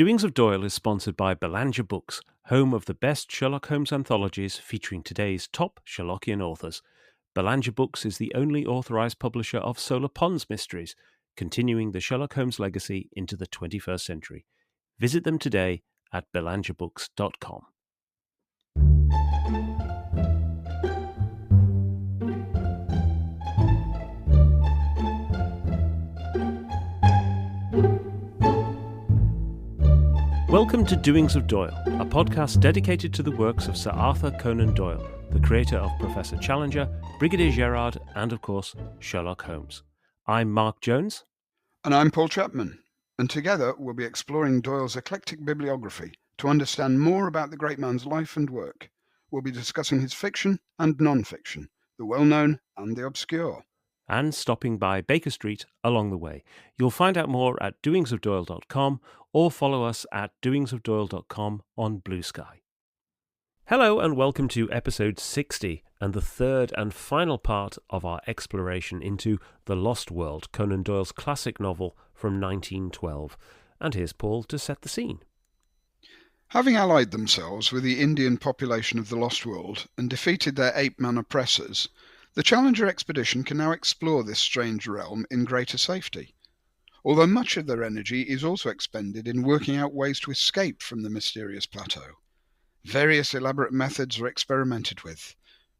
Doings of Doyle is sponsored by Belanger Books, home of the best Sherlock Holmes anthologies featuring today's top Sherlockian authors. Belanger Books is the only authorised publisher of Solar Pond's mysteries, continuing the Sherlock Holmes legacy into the 21st century. Visit them today at belangerbooks.com. Welcome to Doings of Doyle, a podcast dedicated to the works of Sir Arthur Conan Doyle, the creator of Professor Challenger, Brigadier Gerard, and of course, Sherlock Holmes. I'm Mark Jones. And I'm Paul Chapman. And together we'll be exploring Doyle's eclectic bibliography to understand more about the great man's life and work. We'll be discussing his fiction and non-fiction, the well-known and the obscure. And stopping by Baker Street along the way. You'll find out more at doingsofdoyle.com or follow us at doingsofdoyle.com on Blue Sky. Hello and welcome to episode 60 and the third and final part of our exploration into The Lost World, Conan Doyle's classic novel from 1912. And here's Paul to set the scene. Having allied themselves with the Indian population of the Lost World and defeated their ape-man oppressors, the Challenger expedition can now explore this strange realm in greater safety, although much of their energy is also expended in working out ways to escape from the mysterious plateau. Various elaborate methods are experimented with,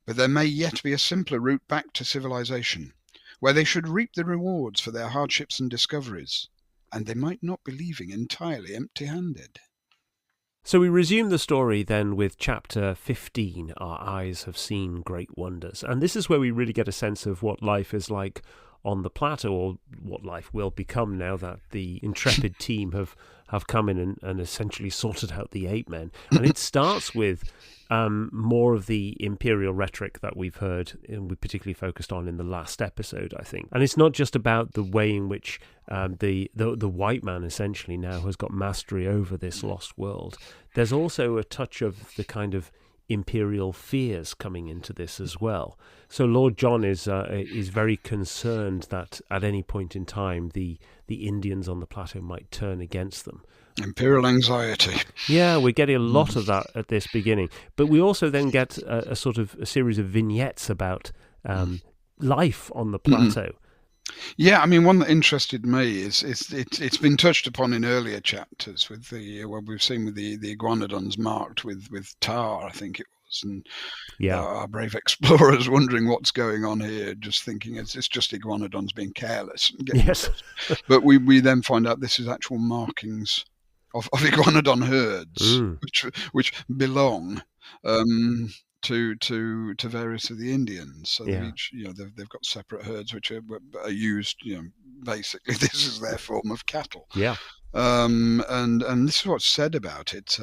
but there may yet be a simpler route back to civilization, where they should reap the rewards for their hardships and discoveries, and they might not be leaving entirely empty-handed. So we resume the story then with chapter 15, Our Eyes Have Seen Great Wonders. And this is where we really get a sense of what life is like on the plateau, or what life will become now that the intrepid team have come in and essentially sorted out the ape men. And it starts with more of the imperial rhetoric that we've heard, and we particularly focused on in the last episode, I think. And it's not just about the way in which the white man essentially now has got mastery over this lost world. There's also a touch of the kind of imperial fears coming into this as well. So Lord John is very concerned that at any point in time the Indians on the plateau might turn against them. Imperial anxiety. Yeah, we're getting a lot of that at this beginning. But we also then get a sort of a series of vignettes about life on the plateau. Yeah, I mean, one that interested me is it's been touched upon in earlier chapters with what we've seen with the iguanodons marked with tar, I think it was, and our brave explorers wondering what's going on here, just thinking it's just iguanodons being careless. And getting but we then find out this is actual markings of iguanodon herds, which belong to various of the Indians. So each, they've got separate herds which are used. Basically, this is their form of cattle. Yeah. And this is what's said about it.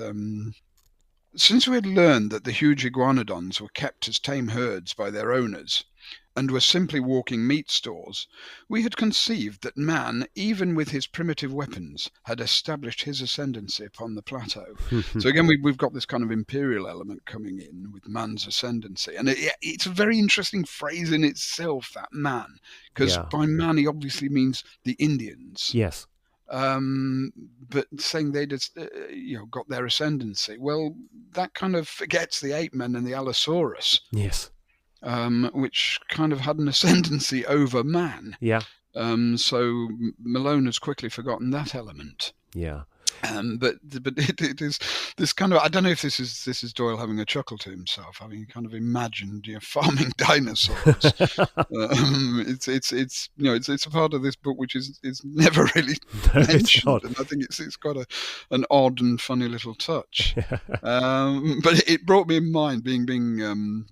Since we had learned that the huge iguanodons were kept as tame herds by their owners and were simply walking meat stores, we had conceived that man, even with his primitive weapons, had established his ascendancy upon the plateau. So again, we've got this kind of imperial element coming in with man's ascendancy. And it's a very interesting phrase in itself, that man, because by man he obviously means the Indians. Yes. But saying they just, got their ascendancy, well, that kind of forgets the ape men and the Allosaurus. Yes. Which kind of had an ascendancy over man. Yeah. So Malone has quickly forgotten that element. Yeah. But it is this kind of, I don't know if this is Doyle having a chuckle to himself, having kind of imagined farming dinosaurs. It's a part of this book which is never really mentioned, and I think it's got an odd and funny little touch. But it brought me in mind being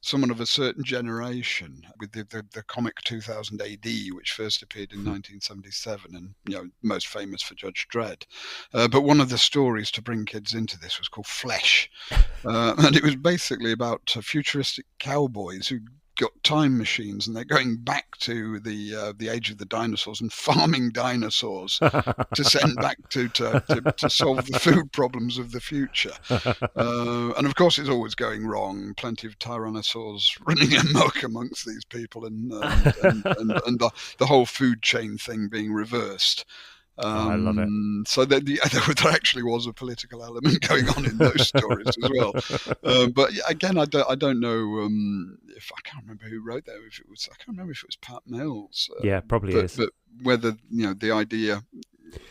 someone of a certain generation with the comic 2000 AD, which first appeared in 1977 and most famous for Judge Dredd. But one of the stories to bring kids into this was called Flesh, and it was basically about futuristic cowboys who got time machines and they're going back to the age of the dinosaurs and farming dinosaurs to send back to solve the food problems of the future. And of course it's always going wrong. Plenty of tyrannosaurs running amok amongst these people and the whole food chain thing being reversed. I love it. So there actually was a political element going on in those stories as well. But again, I don't know if I can't remember who wrote that. I can't remember if it was Pat Mills. Yeah, probably is. But whether the idea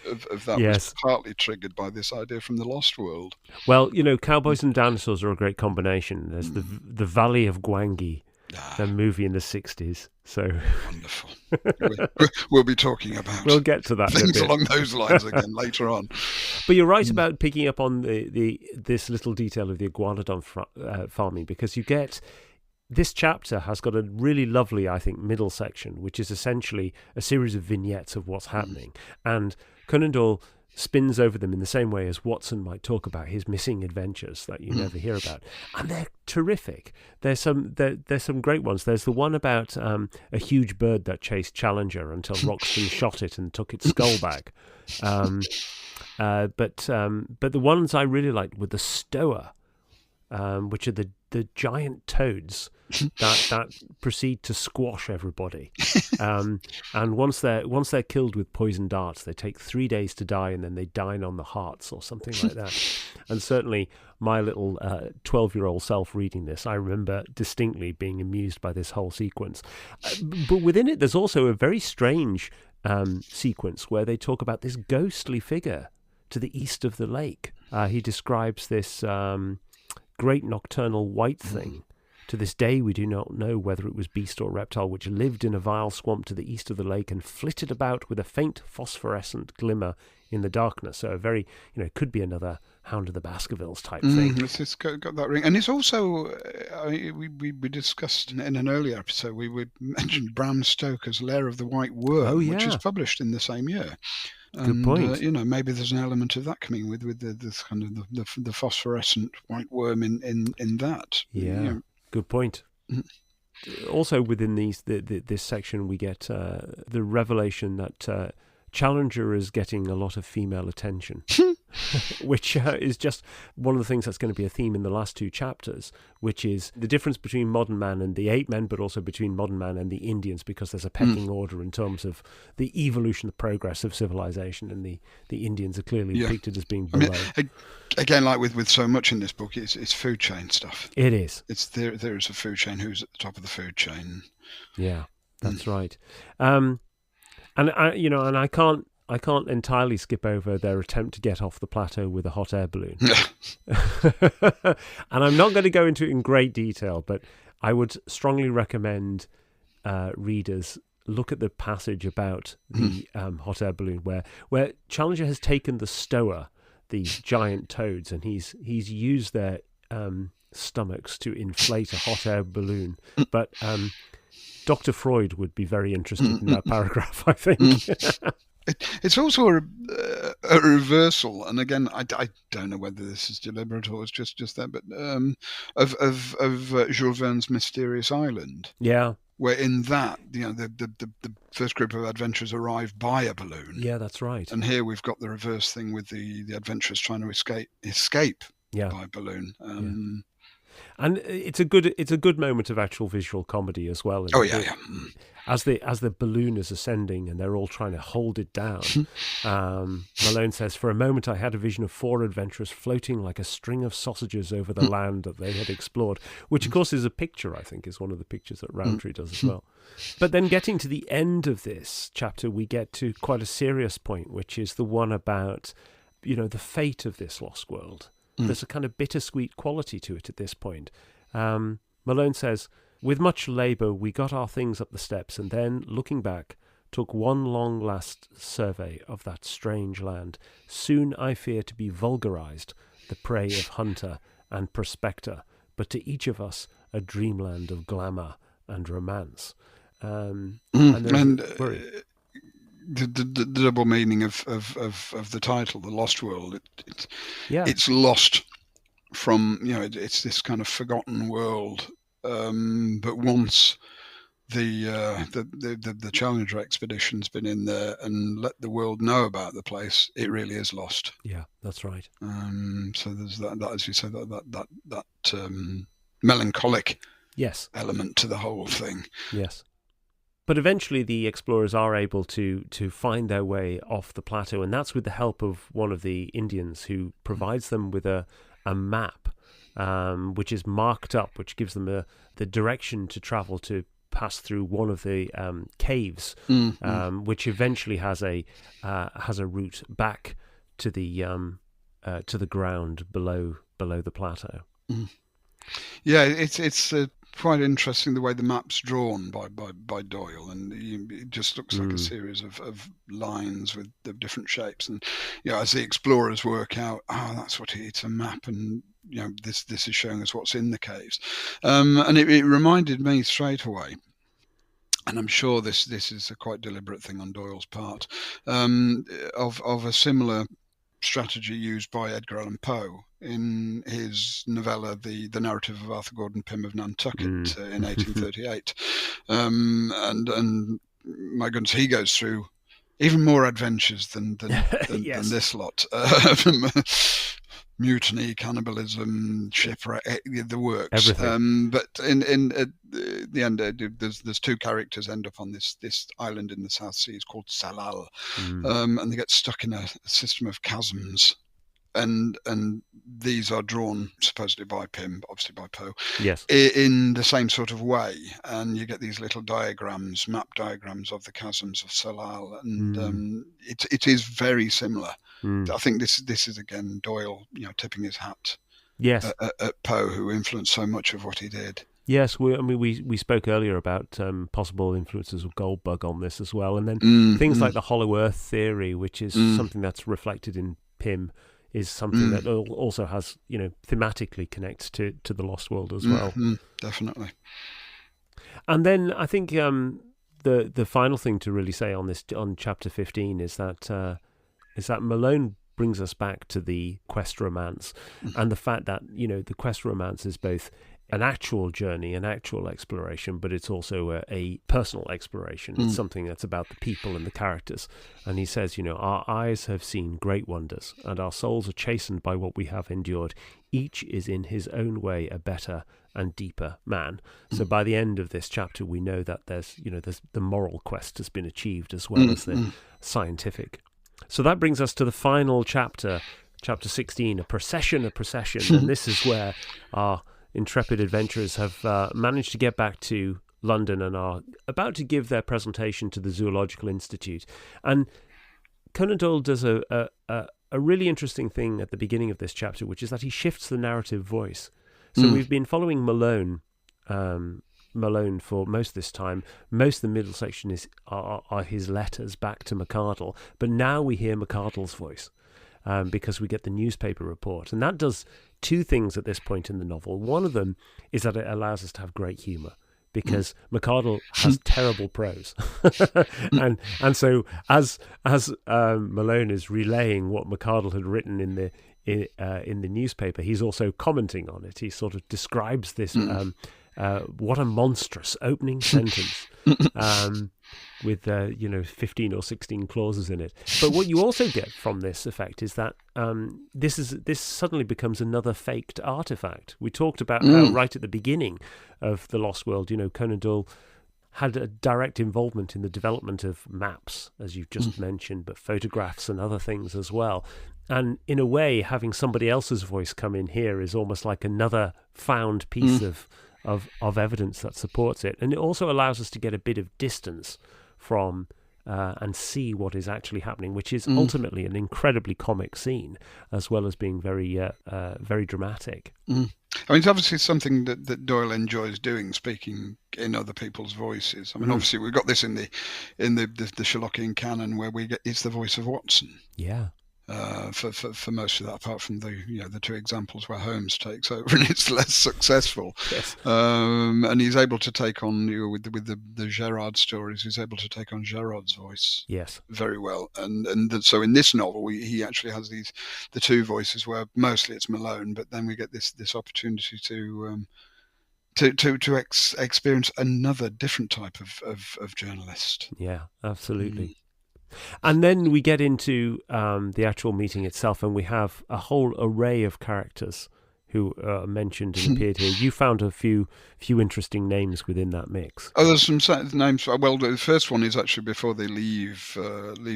of that was partly triggered by this idea from the Lost World. Well, cowboys and dinosaurs are a great combination. There's the Valley of Gwangi, the movie in the 60s. So wonderful. We'll be talking about. We'll get to that things along those lines again later on. But you're right about picking up on this little detail of the iguanodon farming, because you get. This chapter has got a really lovely, I think, middle section, which is essentially a series of vignettes of what's happening. And Conan Doyle spins over them in the same way as Watson might talk about his missing adventures that you never hear about. And they're terrific. There's some great ones. There's the one about a huge bird that chased Challenger until Roxton shot it and took its skull back. But the ones I really liked were the Stoa, which are the giant toads that proceed to squash everybody, and once they're killed with poison darts, they take 3 days to die, and then they dine on the hearts or something like that. And certainly my little 12-year-old self reading this, I remember distinctly being amused by this whole sequence. But within it, there's also a very strange sequence where they talk about this ghostly figure to the east of the lake. He describes this great nocturnal white thing. To this day, we do not know whether it was beast or reptile, which lived in a vile swamp to the east of the lake and flitted about with a faint phosphorescent glimmer in the darkness. So a very, it could be another Hound of the Baskervilles type thing. It's got that ring. And it's also, we discussed in an earlier episode, we mentioned Bram Stoker's Lair of the White Worm, which is published in the same year. Good point. Maybe there's an element of that coming with this kind of the phosphorescent white worm in that. Yeah, good point. Also, within this section, we get the revelation that Challenger is getting a lot of female attention, which is just one of the things that's going to be a theme in the last two chapters, which is the difference between modern man and the ape men, but also between modern man and the Indians, because there's a pecking order in terms of the evolution, the progress of civilization, and the Indians are clearly depicted as being below. Again, like with so much in this book, it's food chain stuff. It is. It's there is a food chain. Who's at the top of the food chain? Yeah, that's right. And I can't entirely skip over their attempt to get off the plateau with a hot air balloon. And I'm not going to go into it in great detail, but I would strongly recommend readers look at the passage about the hot air balloon, where Challenger has taken the Stoa, these giant toads, and he's used their stomachs to inflate a hot air balloon. But Dr. Freud would be very interested in that paragraph, I think. It's also a reversal, and again, I don't know whether this is deliberate or it's just that, but of Jules Verne's Mysterious Island. Yeah. Where in that, the first group of adventurers arrive by a balloon. Yeah, that's right. And here we've got the reverse thing with the adventurers trying to escape by balloon. And it's a good moment of actual visual comedy as well. As the balloon is ascending and they're all trying to hold it down, Malone says, "For a moment I had a vision of four adventurers floating like a string of sausages over the land that they had explored," which of course is a picture, I think, is one of the pictures that Roundtree does as well. But then getting to the end of this chapter, we get to quite a serious point, which is the one about, the fate of this lost world. There's a kind of bittersweet quality to it at this point. Malone says, "With much labour we got our things up the steps, and then, looking back, took one long last survey of that strange land. Soon I fear to be vulgarised, the prey of hunter and prospector, but to each of us a dreamland of glamour and romance." The double meaning of the title, The Lost World, it's lost from, it's this kind of forgotten world. But once the Challenger expedition's been in there and let the world know about the place, it really is lost. Yeah, that's right. So there's that as you said, that melancholic element to the whole thing. Yes. But eventually the explorers are able to find their way off the plateau, and that's with the help of one of the Indians who provides them with a map, which is marked up, which gives them the direction to travel to pass through one of the caves, which eventually has a route back to the ground below the plateau. Yeah, it's quite interesting the way the map's drawn by Doyle, and it just looks like a series of lines with the different shapes, and as the explorers work out, that's what it's a map, and this is showing us what's in the caves, and it reminded me straight away. And I'm sure this is a quite deliberate thing on Doyle's part, of a similar strategy used by Edgar Allan Poe in his novella, the narrative of Arthur Gordon Pym of Nantucket in 1838. And my goodness, he goes through even more adventures than yes. this lot. Mutiny, cannibalism, shipwreck, the works. Everything. But in at the end, there's two characters end up on this island in the South Seas called Salal, and they get stuck in a system of chasms, and these are drawn supposedly by Pym, obviously by Poe. Yes. In the same sort of way, and you get these little diagrams, map diagrams of the chasms of Salal, and it is very similar. I think this is again Doyle, tipping his hat. Yes. At Poe, who influenced so much of what he did. Yes, we spoke earlier about possible influences of Goldbug on this as well, and then things like the Hollow Earth theory, which is something that's reflected in Pym, is something that also has, thematically connects to the Lost World as well. Definitely. And then I think the final thing to really say on chapter 15 is that Malone brings us back to the quest romance, and the fact that the quest romance is both an actual journey, an actual exploration, but it's also a personal exploration. It's something that's about the people and the characters. And he says, our eyes have seen great wonders, and our souls are chastened by what we have endured. Each is in his own way a better and deeper man. So by the end of this chapter, we know that there's the moral quest has been achieved as well as the scientific. So that brings us to the final chapter, chapter 16, a procession. And this is where our intrepid adventurers have managed to get back to London and are about to give their presentation to the Zoological Institute. And Conan Doyle does a really interesting thing at the beginning of this chapter, which is that he shifts the narrative voice. So we've been following Malone for most of this time. Most of the middle section are his letters back to McArdle, but now we hear McArdle's voice because we get the newspaper report, and that does two things at this point in the novel. One of them is that it allows us to have great humour, because McArdle has terrible prose, and so as Malone is relaying what McArdle had written in the newspaper, he's also commenting on it. He sort of describes this. What a monstrous opening sentence, with 15 or 16 clauses in it. But what you also get from this effect is that this suddenly becomes another faked artifact. We talked about how right at the beginning of The Lost World, Conan Doyle had a direct involvement in the development of maps, as you've just mentioned, but photographs and other things as well. And in a way, having somebody else's voice come in here is almost like another found piece of evidence that supports it. And it also allows us to get a bit of distance from and see what is actually happening, which is ultimately an incredibly comic scene, as well as being very very dramatic. I mean, it's obviously something that Doyle enjoys doing, speaking in other people's voices. I mean, obviously we've got this in the Sherlockian canon, where it's the voice of Watson. Yeah. For most of that, apart from the two examples where Holmes takes over and it's less successful. Yes. And he's able to take on with the Gerard stories. He's able to take on Gerard's voice. Yes. Very well. So in this novel, he actually has the two voices where mostly it's Malone, but then we get this opportunity to experience another different type of journalist. Yeah, absolutely. And then we get into the actual meeting itself, and we have a whole array of characters who mentioned and appeared here. You found a few interesting names within that mix. Oh, there's some names. Well, the first one is actually before they leave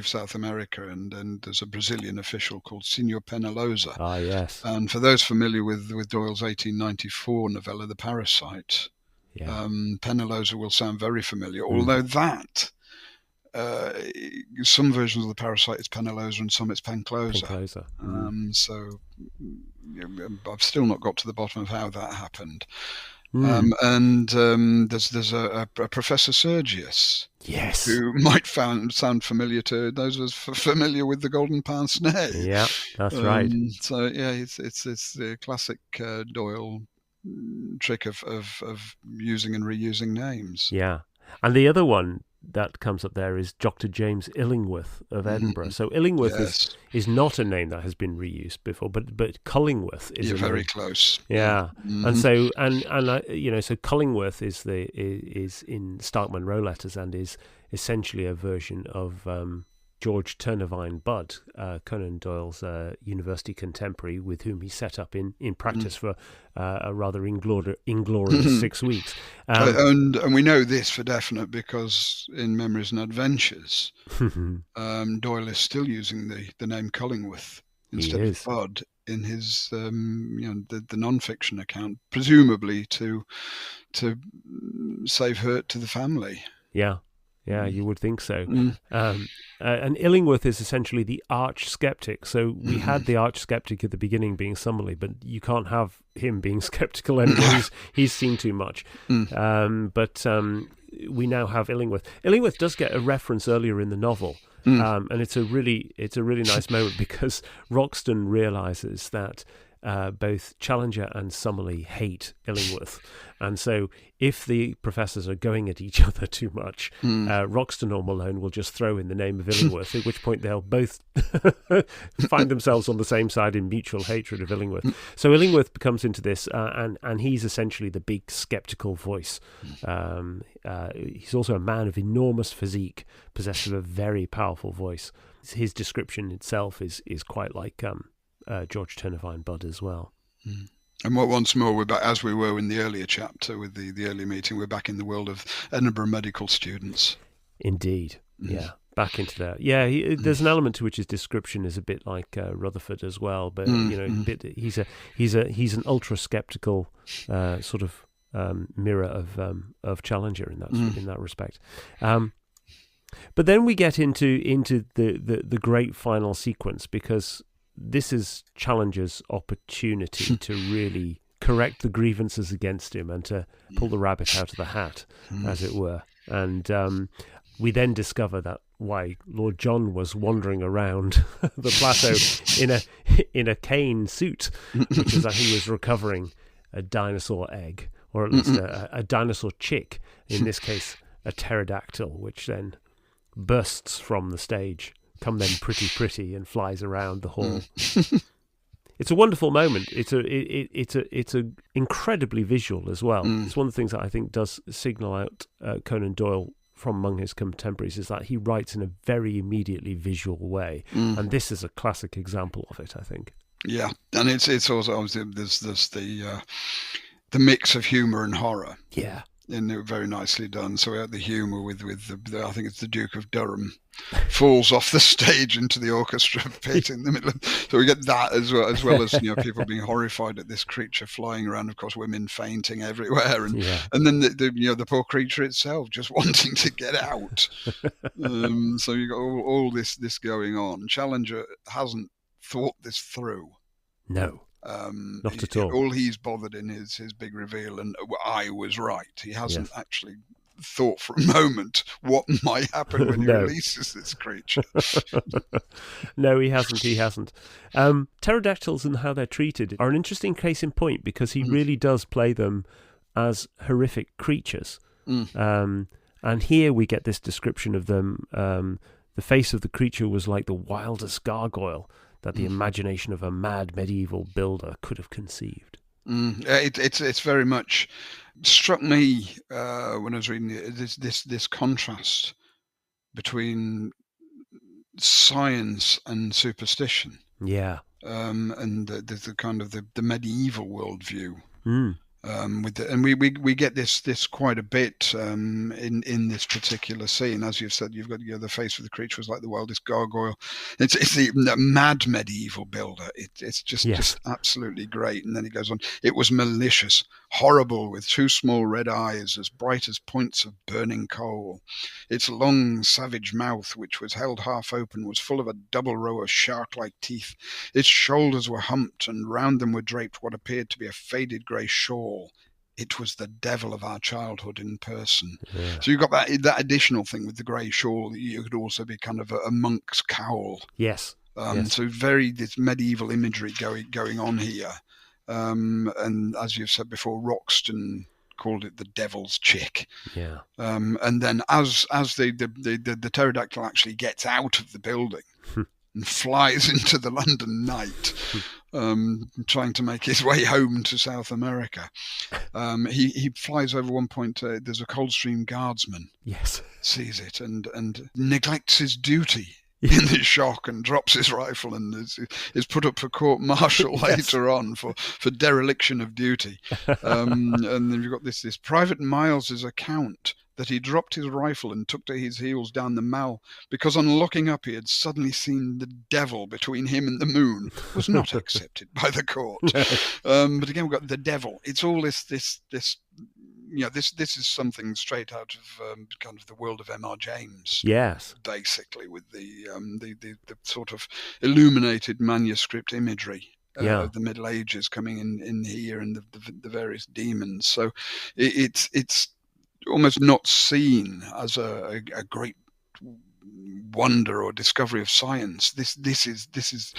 South America, and there's a Brazilian official called Senor Penalosa. Ah, yes. And for those familiar with Doyle's 1894 novella, The Parasite, Penalosa will sound very familiar. Although that some versions of The Parasite is Penalosa and some it's Penclosa. So I've still not got to the bottom of how that happened. There's a Professor Sergius, yes, who might sound familiar to those of us familiar with the Golden Pince-Nez. Yeah, that's right. So yeah, it's the classic Doyle trick of using and reusing names. Yeah, and the other one that comes up there is Dr. James Illingworth of Edinburgh. So Illingworth is not a name that has been reused before, but Cullingworth is very close. Yeah, and so so Cullingworth is in Stark Munro letters and is essentially a version of George Turnavine Budd, Conan Doyle's university contemporary, with whom he set up in practice for a rather inglorious 6 weeks. And we know this for definite because in Memories and Adventures, Doyle is still using the name Cullingworth instead of Budd in his the non-fiction account, presumably to save hurt to the family. Yeah, you would think so. And Illingworth is essentially the arch-skeptic. So we had the arch-skeptic at the beginning being Summerlee, but you can't have him being skeptical anymore. He's seen too much. But we now have Illingworth. Illingworth does get a reference earlier in the novel, and it's a really nice moment because Roxton realises that both Challenger and Summerlee hate Illingworth, and so if the professors are going at each other too much, Roxton or Malone will just throw in the name of Illingworth, at which point they'll both find themselves on the same side in mutual hatred of Illingworth. So Illingworth becomes into this, and he's essentially the big skeptical voice. He's also a man of enormous physique, possessed of a very powerful voice. His description itself is quite like George Turnavine Budd as well. And once more, we're back, as we were in the earlier chapter with the early meeting, we're back in the world of Edinburgh medical students. Indeed, yeah, back into that. Yeah, there's an element to which his description is a bit like Rutherford as well, but he's an ultra skeptical sort of mirror of Challenger in that respect. But then we get into the great final sequence, because this is Challenger's opportunity to really correct the grievances against him and to pull the rabbit out of the hat, as it were. And we then discover that why Lord John was wandering around the plateau in a cane suit, which is that he was recovering a dinosaur egg, or at least a dinosaur chick, in this case a pterodactyl, which then bursts from the stage, come then pretty, and flies around the hall. It's a wonderful moment. It's a incredibly visual as well. It's one of the things that I think does signal out Conan Doyle from among his contemporaries, is that he writes in a very immediately visual way, and this is a classic example of it, I think. Yeah, and it's also obviously there's the mix of humour and horror. Yeah. And very nicely done. So we had the humour with the I think it's the Duke of Durham falls off the stage into the orchestra pit in the middle. So we get that as well as people being horrified at this creature flying around. Of course, women fainting everywhere, and then the poor creature itself just wanting to get out. So you got all this going on. Challenger hasn't thought this through. No. Not at all. All he's bothered in his big reveal, and I was right. He hasn't actually thought for a moment what might happen when he releases this creature. No, he hasn't. Pterodactyls and how they're treated are an interesting case in point, because he really does play them as horrific creatures. And here we get this description of them. The face of the creature was like the wildest gargoyle that the imagination of a mad medieval builder could have conceived. It's very much struck me when I was reading this contrast between science and superstition. Yeah. and the kind of the medieval worldview. Mm. And we get this quite a bit in this particular scene. As you've said, you've got the face of the creature was like the wildest gargoyle. It's the mad medieval builder. It's just absolutely great. And then he goes on. It was malicious, horrible, with two small red eyes as bright as points of burning coal. Its long savage mouth, which was held half open, was full of a double row of shark-like teeth. Its shoulders were humped, and round them were draped what appeared to be a faded grey shawl. It was the devil of our childhood in person. Yeah. So you've got that additional thing with the grey shawl. You could also be kind of a monk's cowl. Yes. So this medieval imagery going on here. And as you've said before, Roxton called it the devil's chick. Yeah. And then as the pterodactyl actually gets out of the building and flies into the London night, trying to make his way home to South America. He flies over one point. There's a Coldstream guardsman. Yes. Sees it and neglects his duty in this shock and drops his rifle and is put up for court-martial later on for dereliction of duty. And then you've got this Private Miles's account that he dropped his rifle and took to his heels down the Mall because on looking up he had suddenly seen the devil between him and the moon, was not accepted by the court. But again, we've got the devil. It's all this is something straight out of kind of the world of M.R. James. Yes. Basically, with the sort of illuminated manuscript imagery of the Middle Ages coming in here, and the various demons. So it's almost not seen as a great wonder or discovery of science. This is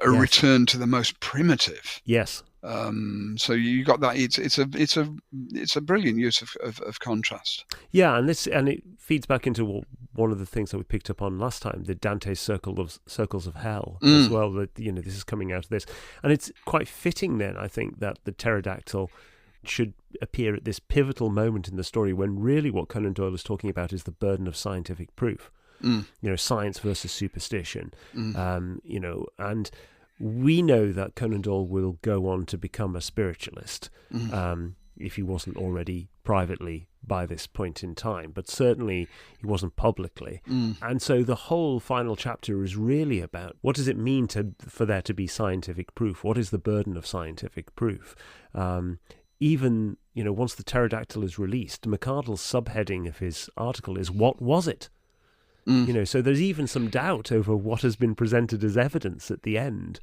a return to the most primitive. Yes. So you got that. It's a brilliant use of contrast. Yeah, and it feeds back into one of the things that we picked up on last time, the Dante's circles of hell as well. That this is coming out of this, and it's quite fitting then, I think, that the pterodactyl should appear at this pivotal moment in the story when really what Conan Doyle is talking about is the burden of scientific proof. Science versus superstition. And we know that Conan Doyle will go on to become a spiritualist, if he wasn't already privately by this point in time, but certainly he wasn't publicly. And so the whole final chapter is really about what does it mean for there to be scientific proof? What is the burden of scientific proof? Even, once the pterodactyl is released, McArdle's subheading of his article is, "What was it?" So there's even some doubt over what has been presented as evidence at the end.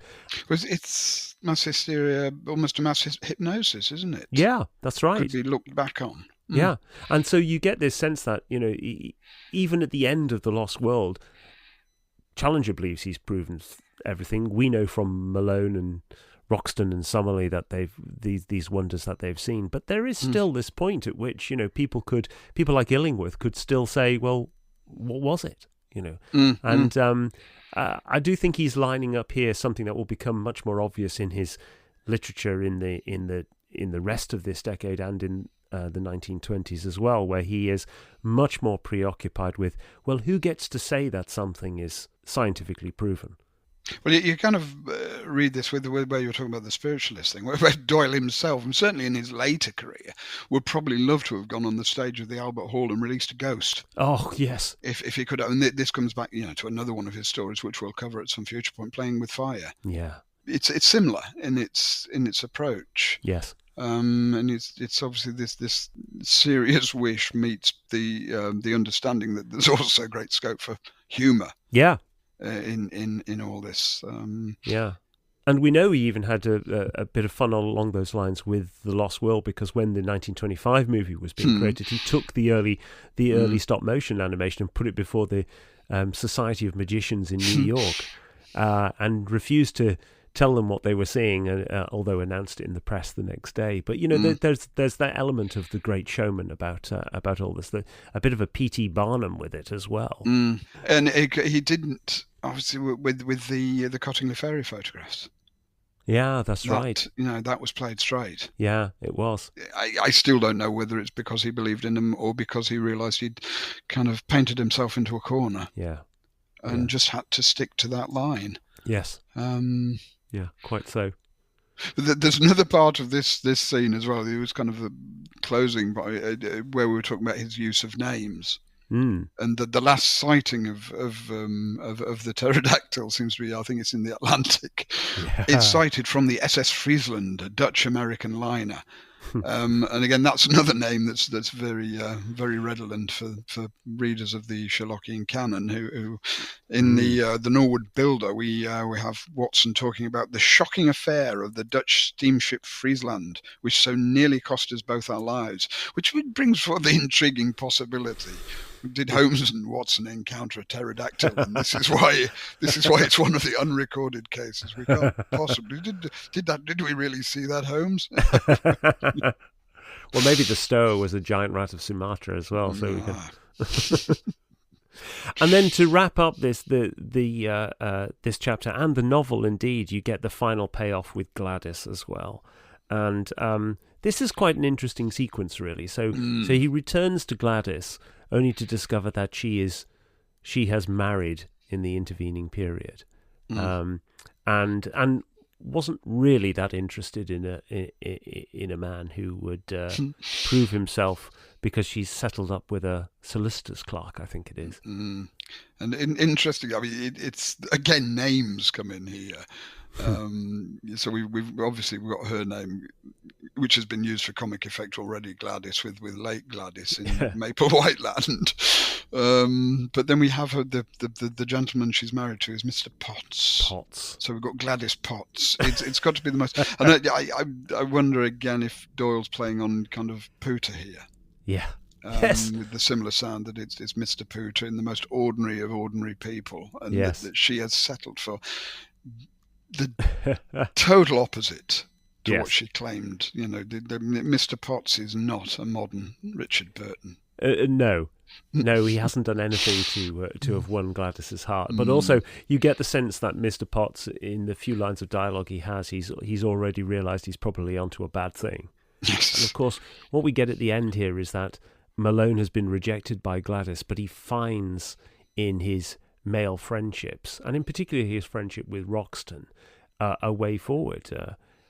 It's mass hysteria, almost a mass hypnosis, isn't it? Yeah, that's right. Could be looked back on. Yeah, and so you get this sense that, even at the end of The Lost World, Challenger believes he's proven everything. We know from Malone and Roxton and Summerlee that they've these wonders that they've seen, but there is still this point at which people like Illingworth could still say, well, what was it? And I do think he's lining up here something that will become much more obvious in his literature in the rest of this decade and in the 1920s as well, where he is much more preoccupied with, well, who gets to say that something is scientifically proven? Well, you kind of read this with the way you were talking about the spiritualist thing, where Doyle himself, and certainly in his later career, would probably love to have gone on the stage of the Albert Hall and released a ghost. Oh, yes. If he could. And this comes back, to another one of his stories, which we'll cover at some future point, Playing with Fire. Yeah. It's similar in its approach. Yes. And it's obviously this serious wish meets the understanding that there's also great scope for humour. Yeah. In all this. Yeah. And we know he even had a bit of fun along those lines with The Lost World, because when the 1925 movie was being created, he took the early stop motion animation and put it before the Society of Magicians in New York, and refused to tell them what they were seeing, although announced it in the press the next day. But there's that element of the great showman about all this, a bit of a P.T. Barnum with it as well. And he didn't, obviously, with the Cottingley Ferry photographs. Yeah, that's right. That was played straight. Yeah, it was. I still don't know whether it's because he believed in them or because he realised he'd kind of painted himself into a corner. Yeah. And just had to stick to that line. Yes. Yeah, quite so. But there's another part of this scene as well. It was kind of the closing where we were talking about his use of names. Mm. And the last sighting of the pterodactyl seems to be, I think it's in the Atlantic. Yeah. It's sighted from the SS Friesland, a Dutch-American liner. And again, that's another name that's very very redolent for readers of the Sherlockian canon. Who in the Norwood Builder, we have Watson talking about the shocking affair of the Dutch steamship Friesland, which so nearly cost us both our lives. Which brings forward the intriguing possibility: did Holmes and Watson encounter a pterodactyl? And this is why it's one of the unrecorded cases. We can't possibly did we really see that, Holmes? Well, maybe the stoa was a giant rat of Sumatra as well, so we can. And then to wrap up this this chapter and the novel, indeed, you get the final payoff with Gladys as well, and this is quite an interesting sequence, really. So he returns to Gladys only to discover that she has married in the intervening period, and wasn't really that interested in a man who would prove himself, because she's settled up with a solicitor's clerk, I think it is. And interesting, I mean, it's again, names come in here. So we've obviously got her name, which has been used for comic effect already, Gladys, with Lake Gladys in Maple White Land. But then we have her, the gentleman she's married to is Mr. Potts. So we've got Gladys Potts. It's got to be the most. And I wonder again if Doyle's playing on kind of Pooter here. Yeah. Yes. With the similar sound that it's Mr. Pooter in the most ordinary of ordinary people, and yes. that she has settled for the total opposite to what she claimed. You know, Mr. Potts is not a modern Richard Burton. No, he hasn't done anything to have won Gladys's heart. But also, you get the sense that Mr. Potts, in the few lines of dialogue he has, he's already realised he's probably onto a bad thing. Yes. And of course, what we get at the end here is that Malone has been rejected by Gladys, but he finds in his male friendships, and in particular his friendship with Roxton, a way forward.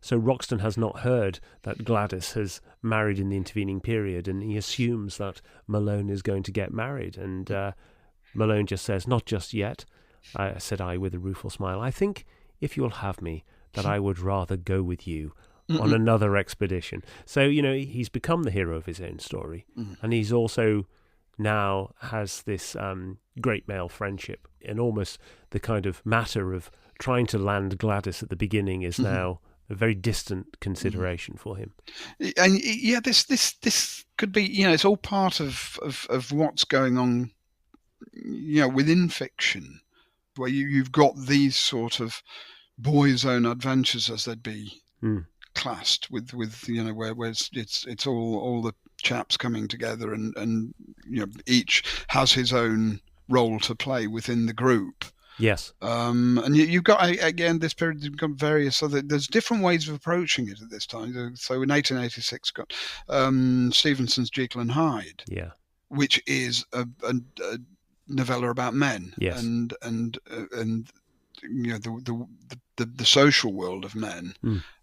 So Roxton has not heard that Gladys has married in the intervening period, and he assumes that Malone is going to get married. And Malone just says, "Not just yet," said I with a rueful smile. "I think, if you'll have me, that I would rather go with you on another expedition." So, you know, he's become the hero of his own story. And he's also now has this great male friendship, and almost the kind of matter of trying to land Gladys at the beginning is now a very distant consideration for him. And yeah, this could be, you know, it's all part of what's going on, you know, within fiction, where you've got these sort of boys' own adventures, as they'd be classed, with you know, where it's all the chaps coming together, and you know, each has his own role to play within the group. Yes. And you've got, again, this period, you've got various other, there's different ways of approaching it at this time. So in 1886, got Stevenson's Jekyll and Hyde, which is a novella about men, and you know, the social world of men,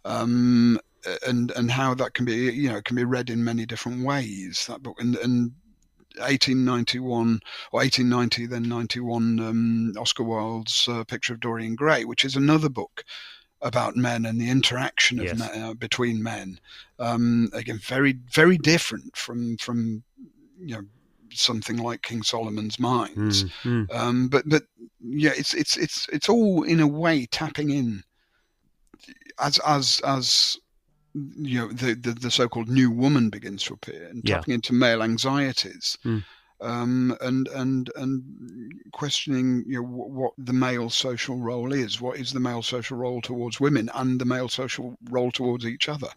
and how that can be, you know, can be read in many different ways. That book, and 1891 or 1890, then 91, Oscar Wilde's Picture of Dorian Gray, which is another book about men and the interaction of men, between men. Again, very, very different from you know, something like King Solomon's Mines. But yeah, it's all in a way tapping in as you know, the so-called new woman begins to appear, and tapping into male anxieties, and questioning, you know, what the male social role is. What is the male social role towards women, and the male social role towards each other?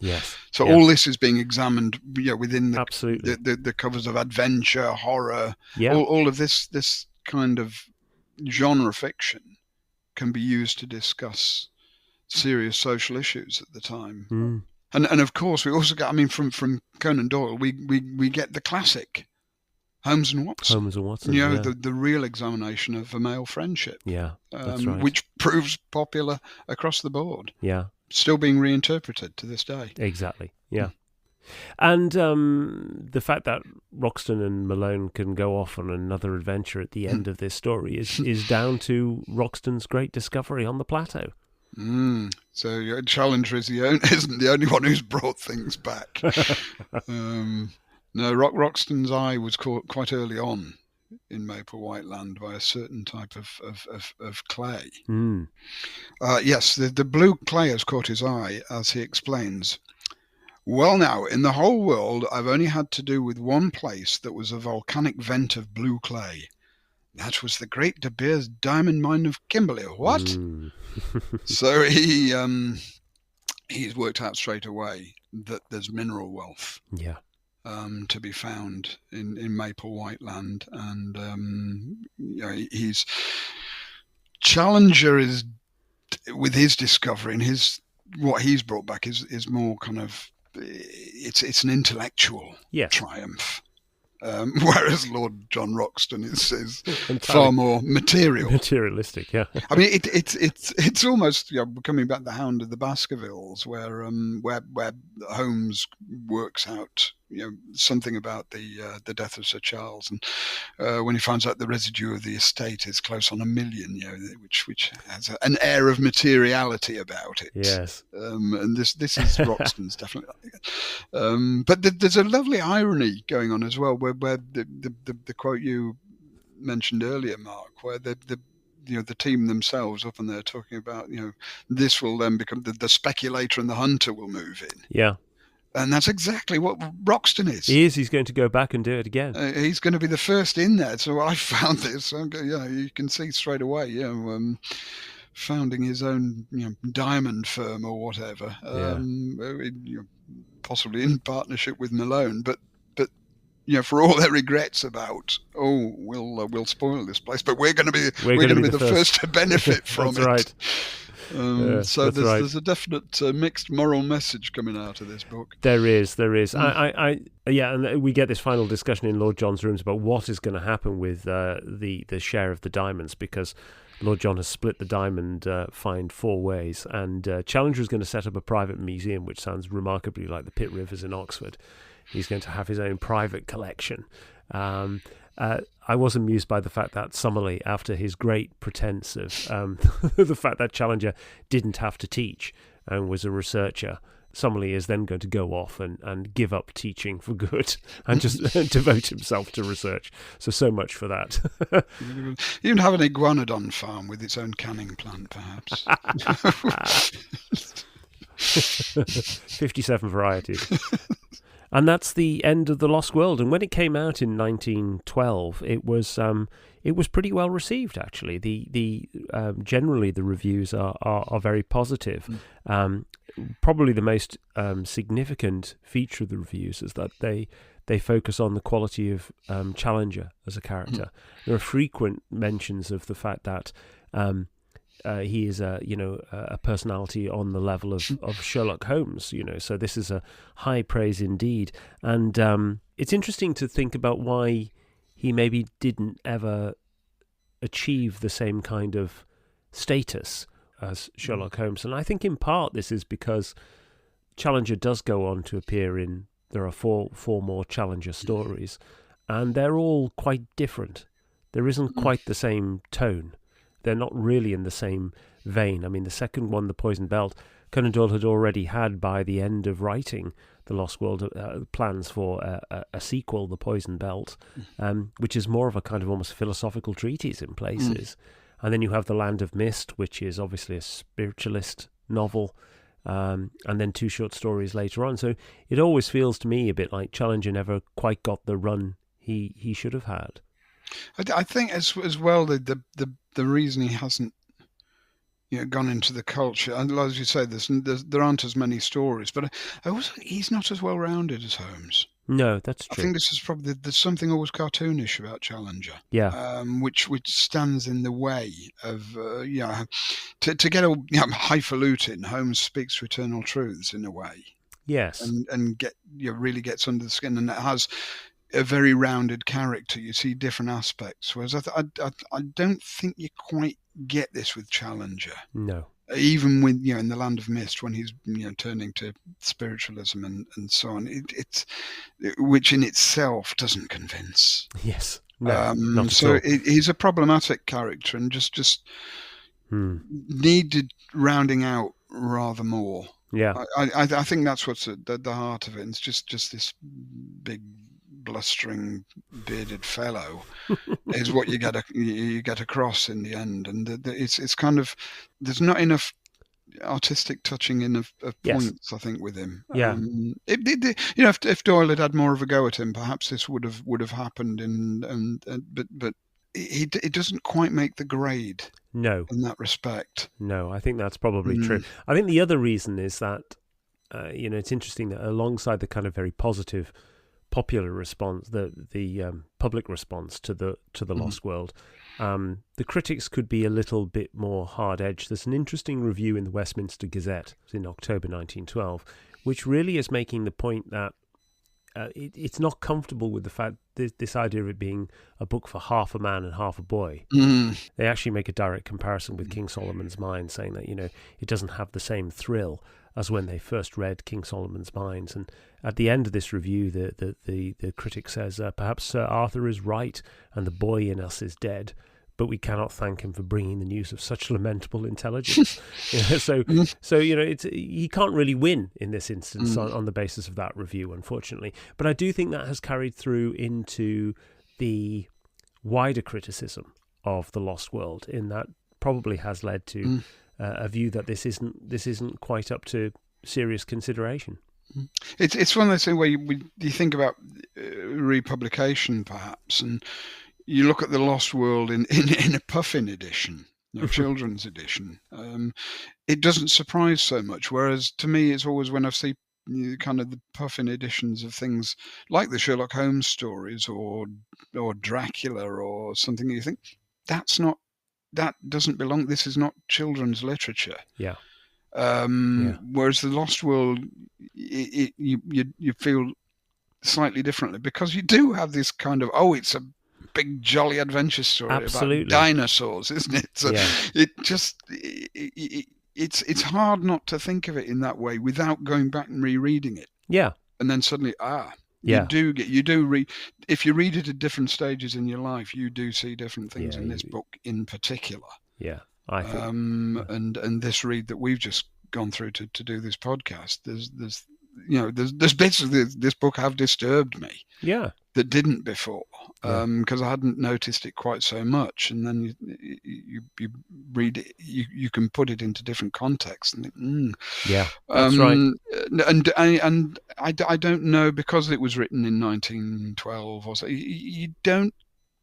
So all this is being examined, you know, within the covers of adventure, horror. All of this kind of genre fiction can be used to discuss serious social issues at the time. And of course, we also got, I mean, from Conan Doyle, we get the classic Holmes and Watson. Holmes and Watson, You know, yeah. the real examination of a male friendship. Yeah, that's right. Which proves popular across the board. Yeah. Still being reinterpreted to this day. Exactly, yeah. And the fact that Roxton and Malone can go off on another adventure at the end of this story is down to Roxton's great discovery on the plateau. So your Challenger isn't the only one who's brought things back. No, Roxton's eye was caught quite early on in Maple White Land by a certain type of clay. Yes, the blue clay has caught his eye, as he explains. Well, now, in the whole world, I've only had to do with one place that was a volcanic vent of blue clay. That was the Great De Beers diamond mine of Kimberley. What? So he's worked out straight away that there's mineral wealth. Yeah. To be found in Maple White Land, and he's Challenger is, with his discovery and what he's brought back is more kind of it's an intellectual triumph, whereas Lord John Roxton is far more materialistic. Yeah, I mean it's almost coming back the Hound of the Baskervilles, where Holmes works out something about the death of Sir Charles, and when he finds out the residue of the estate is close on 1 million, which has an air of materiality about it. Yes, and this is Roxton's definitely. But there's a lovely irony going on as well, where the quote you mentioned earlier, Mark, where the team themselves up and they're talking about this will then become the speculator and the hunter will move in. Yeah. And that's exactly what Roxton is. He's going to go back and do it again. He's going to be the first in there. So I found this. You can see straight away. Founding his own diamond firm or whatever. Possibly in partnership with Malone, but for all their regrets about we'll spoil this place, but we're going to be the first to benefit from That's it. Right. So there's a definite mixed moral message coming out of this book. There is. And we get this final discussion in Lord John's rooms about what is going to happen with the share of the diamonds, because Lord John has split the diamond find 4 ways, and Challenger is going to set up a private museum, which sounds remarkably like the Pitt Rivers in Oxford. He's going to have his own private collection. I was amused by the fact that Summerlee, after his great pretense of the fact that Challenger didn't have to teach and was a researcher, Summerlee is then going to go off and give up teaching for good and just devote himself to research. So much for that. Even have an iguanodon farm with its own canning plant, perhaps. 57 varieties. And that's the end of The Lost World. And when it came out in 1912, it was pretty well received, actually. The generally the reviews are very positive. Probably the most significant feature of the reviews is that they focus on the quality of Challenger as a character. There are frequent mentions of the fact that he is a personality on the level of Sherlock Holmes, so this is a high praise indeed. And it's interesting to think about why he maybe didn't ever achieve the same kind of status as Sherlock Holmes. And I think in part this is because Challenger does go on to appear in, there are four more Challenger stories, and they're all quite different. There isn't quite the same tone. They're not really in the same vein. I mean, the second one, The Poisoned Belt, Conan Doyle had already had, by the end of writing The Lost World, plans for a sequel, The Poisoned Belt, which is more of a kind of almost philosophical treatise in places. And then you have The Land of Mist, which is obviously a spiritualist novel, and then 2 short stories later on. So it always feels to me a bit like Challenger never quite got the run he should have had. I think as well the reason he hasn't gone into the culture, and as you say, there aren't as many stories, but he's not as well rounded as Holmes. No, that's true. I think this is probably there's something always cartoonish about Challenger, which stands in the way of to get a highfalutin. Holmes speaks to eternal truths in a way, yes, and really gets under the skin, and it has. a very rounded character. You see different aspects, whereas I don't think you quite get this with Challenger. No. Even with, in the Land of Mist, when he's turning to spiritualism and so on, it's which in itself doesn't convince. Yes. No, not at so all. He's a problematic character and just needed rounding out rather more. Yeah. I think that's what's at the heart of it. It's just this big blustering bearded fellow is what you get across in the end, and it's kind of, there's not enough artistic touching in of points, I think, with him. Yeah. If Doyle had more of a go at him, perhaps this would have happened. But he doesn't quite make the grade. No. In that respect. No, I think that's probably true. I think the other reason is that it's interesting that alongside the kind of very positive popular response, the public response to the Lost World, the critics could be a little bit more hard-edged. There's an interesting review in the Westminster Gazette in October 1912, which really is making the point that it's not comfortable with the fact this idea of it being a book for half a man and half a boy. They actually make a direct comparison with King Solomon's Mines, saying that it doesn't have the same thrill as when they first read King Solomon's Mines. And at the end of this review, the critic says, perhaps Sir Arthur is right and the boy in us is dead, but we cannot thank him for bringing the news of such lamentable intelligence. So he can't really win in this instance on the basis of that review, unfortunately. But I do think that has carried through into the wider criticism of the Lost World, in that probably has led to a view that this isn't quite up to serious consideration. It's one of those things where you think about republication, perhaps, and you look at the Lost World in a Puffin edition, children's edition. It doesn't surprise so much. Whereas to me, it's always when I see kind of the Puffin editions of things like the Sherlock Holmes stories or Dracula or something, you think that doesn't belong. This is not children's literature. Yeah. Whereas the Lost World, you feel slightly differently, because you do have this kind of, it's a big jolly adventure story about dinosaurs, isn't it? So it's hard not to think of it in that way without going back and rereading it. Yeah. if And then suddenly, if you read it at different stages in your life, you do see different things in this book in particular. Yeah, I think. And this read that we've just gone through to do this podcast, there's bits of this book have disturbed me. Yeah. That didn't before, because I hadn't noticed it quite so much. And then you read it, you can put it into different contexts and think, yeah, that's right. And I don't know, because it was written in 1912 or so. You don't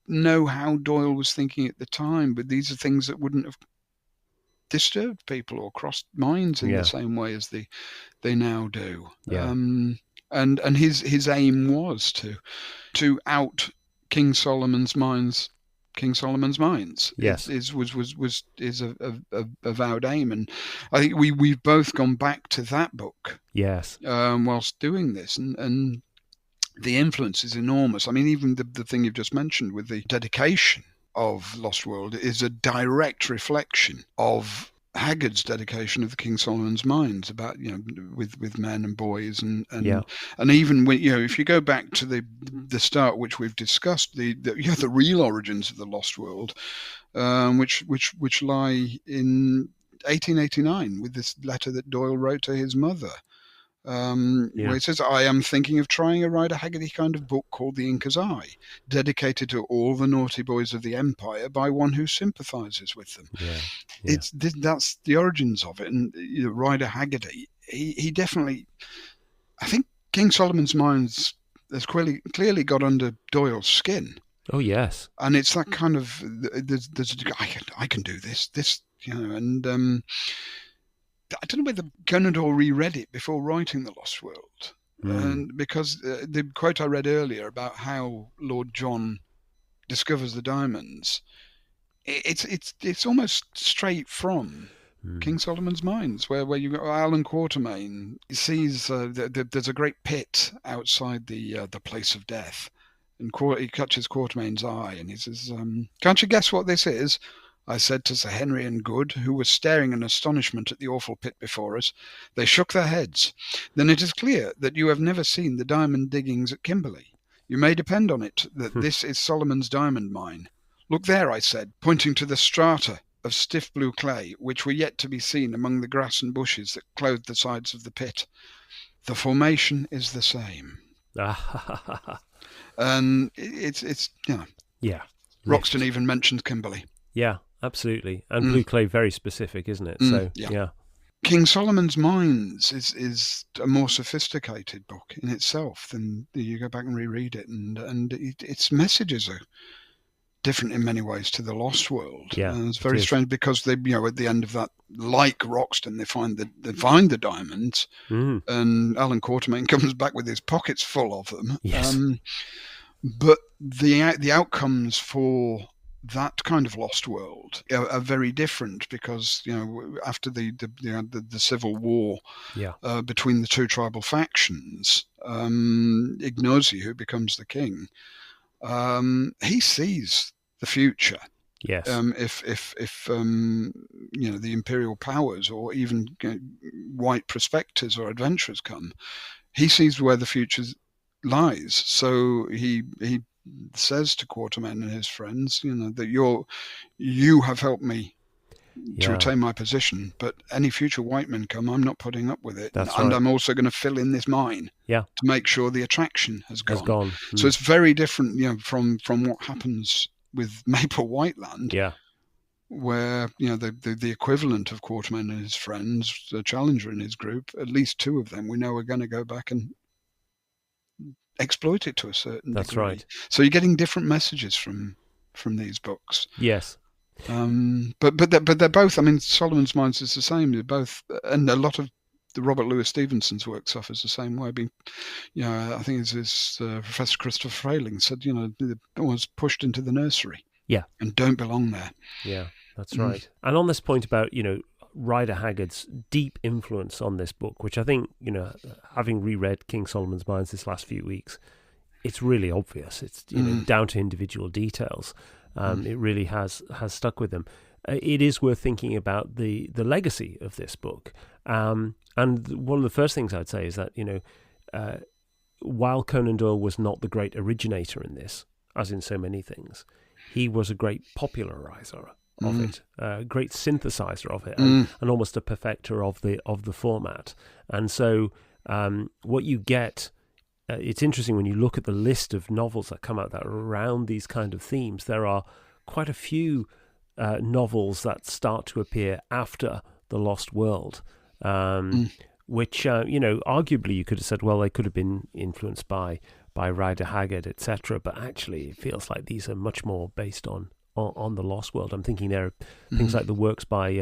know how Doyle was thinking at the time, but these are things that wouldn't have disturbed people or crossed minds in the same way as they now do. Yeah. And his aim was to out King Solomon's Mines. King Solomon's Mines. Yes, is a vowed aim, and I think we've both gone back to that book. Yes. Whilst doing this, and the influence is enormous. I mean, even the thing you've just mentioned with the dedication of Lost World is a direct reflection of Haggard's dedication of the King Solomon's Mines, about with men and boys and even when if you go back to the start, which we've discussed, the real origins of the Lost World, which lie in 1889 with this letter that Doyle wrote to his mother. Where it says, I am thinking of trying a Rider Haggerty kind of book called The Inca's Eye, dedicated to all the naughty boys of the Empire by one who sympathizes with them. That's the origins of it. And Rider Haggerty, he definitely, I think King Solomon's Mines has clearly got under Doyle's skin. Oh yes. And it's that kind of, I can do this, and I don't know whether Conan Doyle reread it before writing The Lost World, and because the quote I read earlier about how Lord John discovers the diamonds, it's almost straight from King Solomon's Mines, where you got Alan Quatermain sees there's a great pit outside the place of death, And he catches Quatermain's eye, and he says, "Can't you guess what this is?" I said to Sir Henry and Good, who were staring in astonishment at the awful pit before us. They shook their heads. "Then it is clear that you have never seen the diamond diggings at Kimberley. You may depend on it that this is Solomon's diamond mine. Look there," I said, pointing to the strata of stiff blue clay which were yet to be seen among the grass and bushes that clothed the sides of the pit. "The formation is the same." And it's yeah. Roxton even mentions Kimberley. Yeah, absolutely. And blue clay, very specific, isn't it? So yeah. King Solomon's Mines is a more sophisticated book in itself than you go back and reread it, and its messages are different in many ways to the Lost World. Yeah, and it's very strange because they, at the end of that, like Roxton, they find the diamonds, and Alan Quatermain comes back with his pockets full of them. Yes. But the outcomes for that kind of Lost World are very different because after the civil war between the two tribal factions, Ignosi, who becomes the king, he sees the future. Yes. If the imperial powers or even white prospectors or adventurers come, he sees where the future lies. So he says to Quatermain and his friends, that you have helped me to retain my position, but any future white men come, I'm not putting up with it. That's and right. I'm also going to fill in this mine to make sure the attraction has gone. So it's very different, from what happens with Maple Whiteland, where the equivalent of Quatermain and his friends, the Challenger in his group, at least two of them we know are going to go back and exploit it to a certain degree. Right. So you're getting different messages from these books. Yes. But they're both. I mean, Solomon's Mines is the same. They're both, and a lot of the Robert Louis Stevenson's work suffers the same way. I think it's Professor Christopher Frayling said, they're almost pushed into the nursery. Yeah. And don't belong there. Yeah, that's right. And on this point about Rider Haggard's deep influence on this book, which I think, having reread King Solomon's Mines this last few weeks, it's really obvious. It's down to individual details. It really has stuck with them. It is worth thinking about the legacy of this book. And one of the first things I'd say is that, while Conan Doyle was not the great originator in this, as in so many things, he was a great popularizer of it, a great synthesizer of it, and almost a perfecter of the format. And so what you get, it's interesting when you look at the list of novels that come out that are around these kind of themes. There are quite a few novels that start to appear after The Lost World, which, arguably you could have said, well, they could have been influenced by Rider Haggard, etc. But actually it feels like these are much more based on The Lost World. I'm thinking there are things like the works by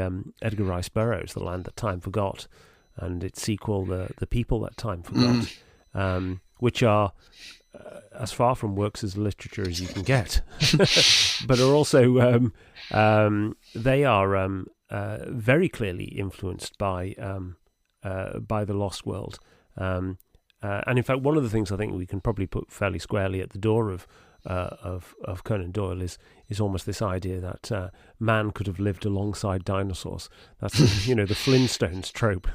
Edgar Rice Burroughs, The Land That Time Forgot, and its sequel, The People That Time Forgot, which are as far from works as literature as you can get, but are also they are very clearly influenced by The Lost World. And in fact, one of the things I think we can probably put fairly squarely at the door of Conan Doyle is almost this idea that man could have lived alongside dinosaurs. That's the Flintstones trope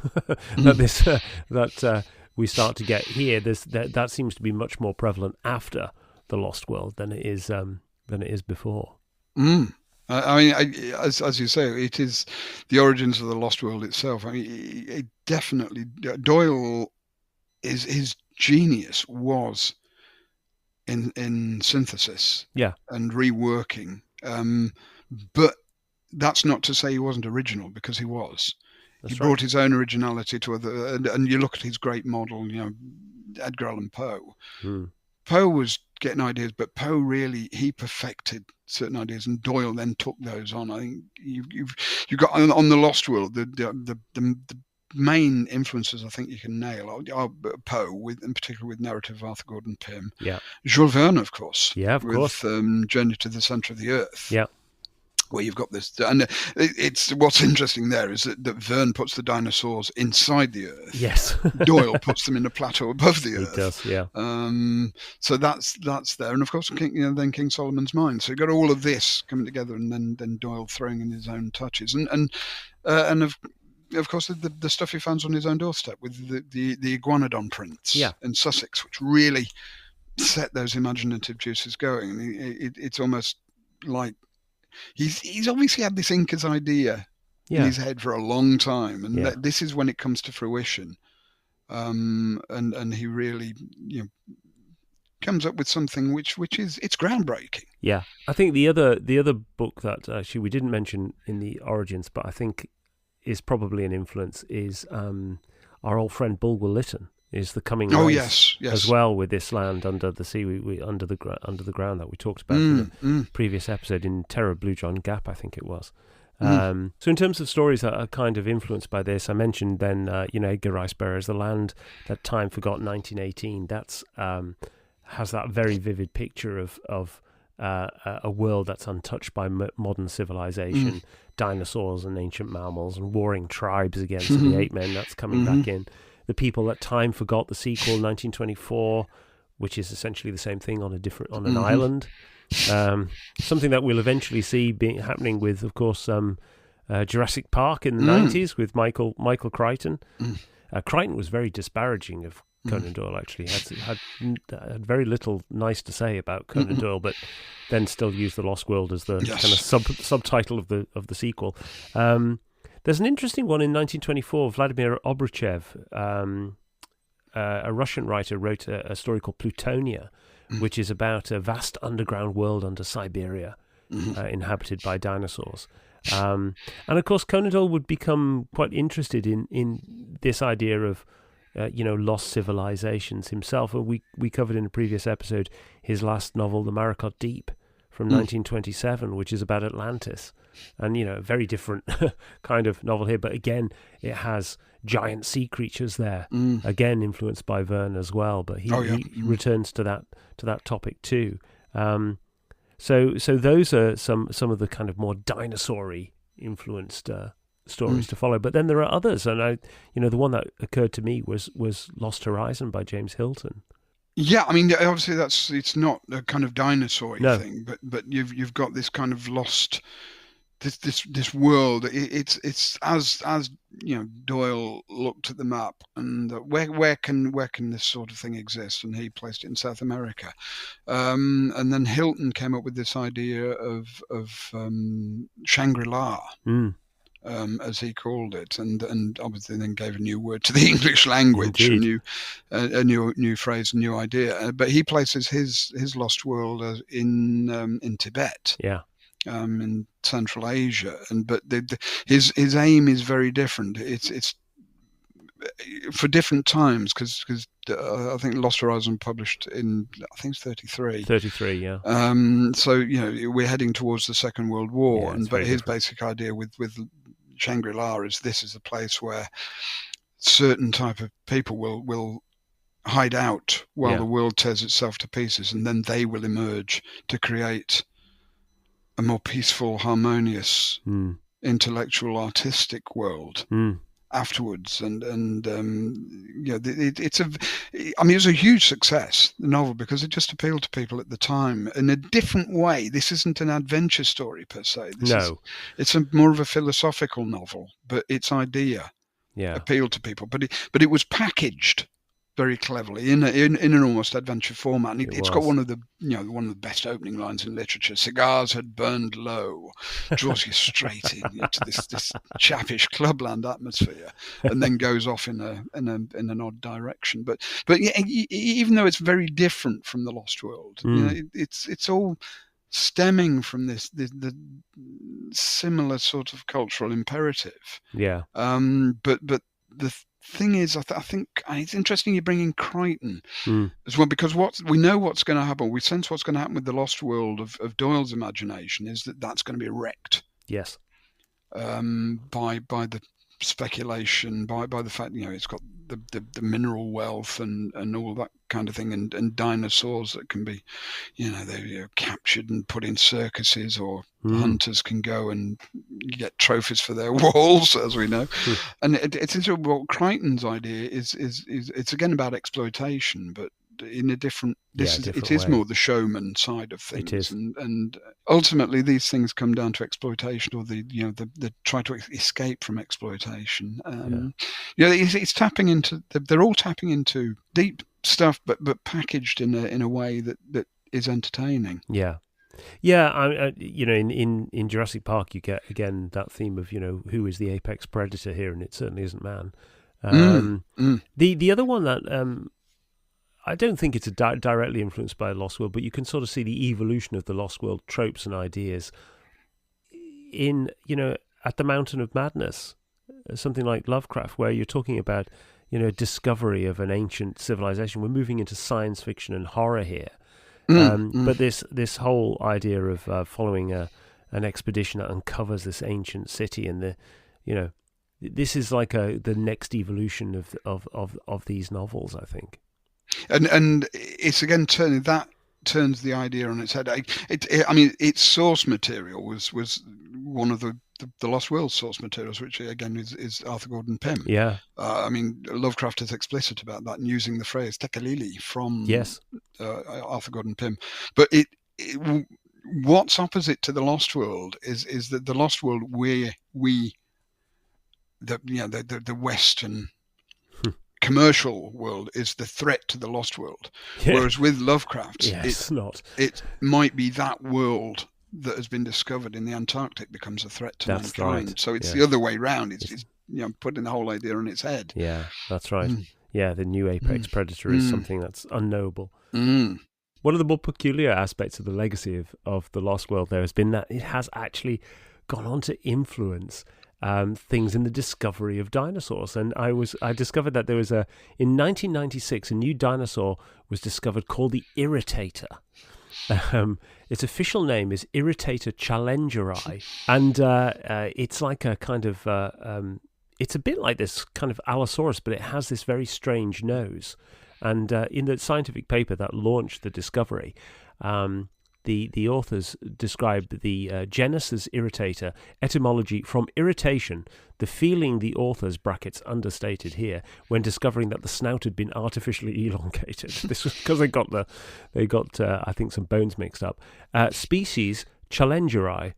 that we start to get here. That seems to be much more prevalent after The Lost World than it is before. I mean, as you say, it is the origins of The Lost World itself. I mean, it definitely, Doyle, his genius was in synthesis, and reworking. But that's not to say he wasn't original, because he was. He brought his own originality to other, and you look at his great model, Edgar Allan Poe. Poe was getting ideas, but Poe really, he perfected certain ideas, and Doyle then took those on. I think you've got on The Lost World, the main influences I think you can nail are Poe, in particular with narrative of Arthur Gordon Pym. Jules Verne, of course. Yeah, of course. With Journey to the Centre of the Earth. Yeah. where you've got this, and it's what's interesting there is that Verne puts the dinosaurs inside the earth. Yes. Doyle puts them in a plateau above the earth. He does, yeah. So that's there, and of course, then King Solomon's Mine. So you've got all of this coming together, and then Doyle throwing in his own touches, and of course the stuff he finds on his own doorstep with the iguanodon prints in Sussex, which really set those imaginative juices going. And it's almost like he's obviously had this Inca's idea in his head for a long time, and this is when it comes to fruition. And he really comes up with something which is it's groundbreaking. Yeah, I think the other book that actually we didn't mention in the origins, but I think is probably an influence is our old friend Bulwer Lytton. Is the coming race as well, with this land under the sea, under the ground that we talked about in the previous episode in Terror Blue John Gap, I think it was. So in terms of stories that are kind of influenced by this, I mentioned then Edgar Rice Burroughs' The Land That Time Forgot, 1918. That's has that very vivid picture of a world that's untouched by modern civilization, dinosaurs and ancient mammals and warring tribes against the ape men. That's coming back in. The People That Time Forgot, the sequel, 1924, which is essentially the same thing on an island. Something that we'll eventually see happening with, of course, Jurassic Park in the 90s with Michael Crichton. Crichton was very disparaging of Conan Doyle, actually. Had very little nice to say about Conan Doyle, but then still used The Lost World as the kind of subtitle of the sequel. There's an interesting one in 1924. Vladimir Obruchev, a Russian writer, wrote a story called Plutonia, which is about a vast underground world under Siberia, inhabited by dinosaurs. And of course, Conan Doyle would become quite interested in this idea of lost civilizations himself. And we covered in a previous episode his last novel, The Maracot Deep, from 1927, which is about Atlantis. And, a very different kind of novel here. But again, it has giant sea creatures there, again influenced by Verne as well. But he returns to that topic too. So those are some of the kind of more dinosaur-y influenced stories to follow. But then there are others. And the one that occurred to me was Lost Horizon by James Hilton. Yeah, I mean, obviously it's not a kind of dinosaur thing, but you've got this kind of lost this world. It's as Doyle looked at the map and where can this sort of thing exist, and he placed it in South America, and then Hilton came up with this idea of Shangri-La. As he called it, and obviously then gave a new word to the English language, a new phrase, a new idea. But he places his lost world in Tibet, in Central Asia, but his aim is very different. It's for different times because I think Lost Horizon published in it's 33. 33, yeah. So we're heading towards the Second World War, but his basic idea with Shangri-La is this is a place where certain type of people will hide out while the world tears itself to pieces, and then they will emerge to create a more peaceful, harmonious, intellectual, artistic world afterwards. And it was a huge success, the novel, because it just appealed to people at the time in a different way. This isn't an adventure story per se. It's more of a philosophical novel, but its idea appealed to people. But it was packaged very cleverly in an almost adventure format. And it's got one of the best opening lines in literature. Cigars had burned low, draws you straight into this chappish clubland atmosphere, and then goes off in an odd direction. But even though it's very different from The Lost World, it's all stemming from the similar sort of cultural imperative. But the thing is, I think it's interesting you bring in Crichton as well, because we know what's going to happen. We sense what's going to happen with the Lost World of Doyle's imagination is that's going to be wrecked. Yes. By the speculation, by the fact it's got the mineral wealth and all that kind of thing, and dinosaurs that can be, they're captured and put in circuses, or hunters can go and get trophies for their walls, as we know. And it's interesting. Well, Crichton's idea is it's again about exploitation, but in a different. It is more the showman side of things. It is. And ultimately these things come down to exploitation, or the try to escape from exploitation. It's tapping into. They're all tapping into deep stuff, but packaged in a way that is entertaining. Yeah. In Jurassic Park, you get again that theme of who is the apex predator here, and it certainly isn't man. The other one that I don't think it's directly influenced by Lost World, but you can sort of see the evolution of the Lost World tropes and ideas in at the Mountain of Madness, something like Lovecraft, where you're talking about discovery of an ancient civilization. We're moving into science fiction and horror here. But this whole idea of following an expedition that uncovers this ancient city, and this is like the next evolution of these novels, I think. And it's again turns the idea on its head. Its source material was one of the Lost World source materials, which again is Arthur Gordon Pym. Yeah. Lovecraft is explicit about that, and using the phrase tekalili from Arthur Gordon Pym. But what's opposite to the Lost World is that the Lost World the Western commercial world is the threat to the Lost World, whereas with Lovecraft, it might be that world that has been discovered in the Antarctic becomes a threat to mankind. Right. So it's the other way round. It's putting the whole idea on its head. Yeah, that's right. Yeah, the new apex predator is something that's unknowable. One of the more peculiar aspects of the legacy of the Lost World there has been that it has actually gone on to influence things in the discovery of dinosaurs. And I discovered that there was in 1996 a new dinosaur was discovered called the Irritator. Its official name is Irritator challengeri, and it's like a kind of it's a bit like this kind of Allosaurus, but it has this very strange nose. And in the scientific paper that launched the discovery, the authors described the genus Irritator, etymology from irritation, the feeling the authors, brackets understated here, when discovering that the snout had been artificially elongated. This was because they got I think some bones mixed up. Species Challengeri,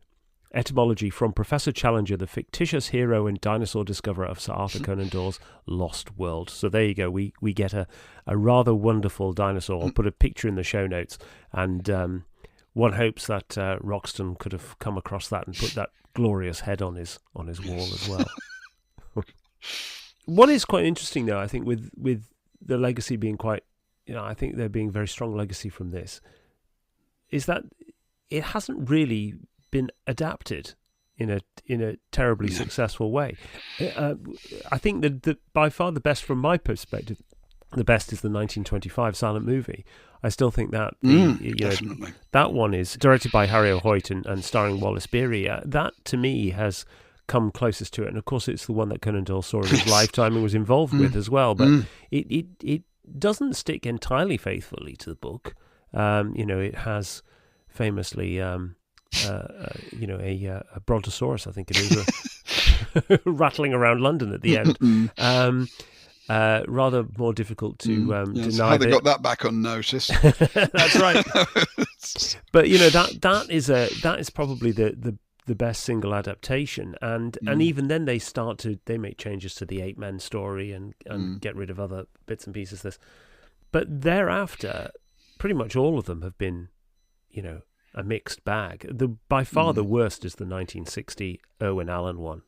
etymology from Professor Challenger, the fictitious hero and dinosaur discoverer of Sir Arthur Conan Doyle's Lost World. So there you go. We get a rather wonderful dinosaur. I'll put a picture in the show notes, and one hopes that Roxton could have come across that and put that glorious head on his wall as well. What is quite interesting, though, I think, with the legacy being quite, I think there being very strong legacy from this, is that it hasn't really been adapted in a terribly successful way. I think that by far the best, from my perspective, the best is the 1925 silent movie. I still think that definitely. That one is directed by Harry Hoyt and starring Wallace Beery. That to me has come closest to it, and of course it's the one that Conan Doyle saw in his lifetime and was involved with as well. But it doesn't stick entirely faithfully to the book. It has famously a brontosaurus, I think it is, rattling around London at the end. Rather more difficult to deny. How they got that back unnoticed. That's right. But that is probably the best single adaptation, and even then they make changes to the ape men story and get rid of other bits and pieces of this. But thereafter, pretty much all of them have been, a mixed bag. By far the worst is the 1960 Irwin Allen one,